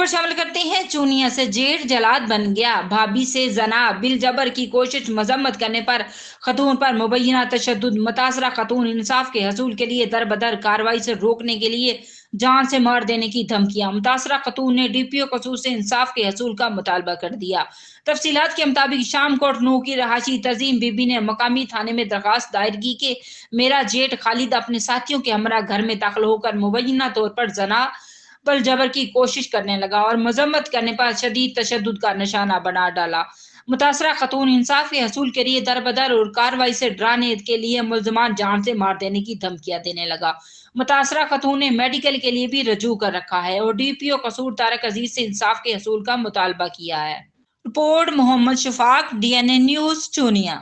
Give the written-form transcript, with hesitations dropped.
शामिल करते हैं। चूनिया से जेठ जलाद बन गया, भाभी से जना, बिल जबर की कोशिश मजम्मत करने पर खतून पर मुबैना तशद्दुद। मुतासरा खतून इंसाफ के हसूल के लिए दर बदर कार्रवाई से रोकने के लिए जान से मार देने की धमकियां। मुतासरा खतून ने डीपीओ कसूर से इंसाफ के हसूल का मुतालबा कर दिया। तफसीलात के मुताबिक शाम कोट नू की रहाशी तजीम बीबी ने मकामी थाने में दरखास्त दायर की कि मेरा जेठ खालिद अपने साथियों के हमरा घर में दाखिल होकर मुबैना तौर पर जना बल जबर की कोशिश करने लगा और मजम्मत करने पर शदीद तशद्दुद का निशाना बना डाला। मुतासरा खतून इंसाफ के हसूल के लिए दरबदर और कार्रवाई से डराने के लिए मुल्जमान जान से मार देने की धमकियां देने लगा। मुतासरा खतून ने मेडिकल के लिए भी रजू कर रखा है और डीपीओ कसूर तारक अजीज से इंसाफ के हसूल का मुतालबा किया है। Report Mohammad Shafaq, DNA news, Chunian.